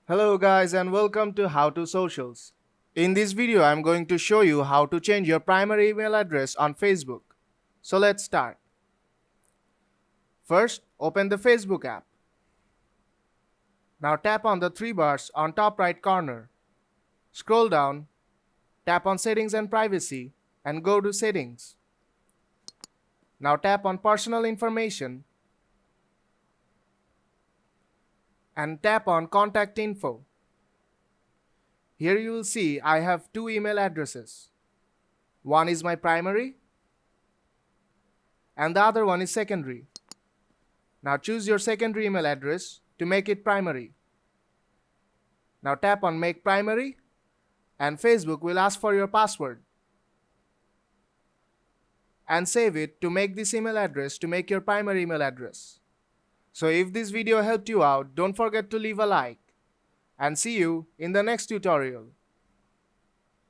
Hello guys and welcome to How to Socials. In this video I'm going to show you how to change your primary email address on Facebook. So let's start. First, open the Facebook app. Now tap on the three bars on top right corner. Scroll down, tap on Settings and Privacy and go to Settings. Now tap on Personal Information and tap on Contact Info. Here you will see I have two email addresses. One is my primary and the other one is secondary. Now choose your secondary email address to make it primary. Now tap on Make Primary and Facebook will ask for your password. And save it to make this email address to make your primary email address. So if this video helped you out, don't forget to leave a like. And see you in the next tutorial.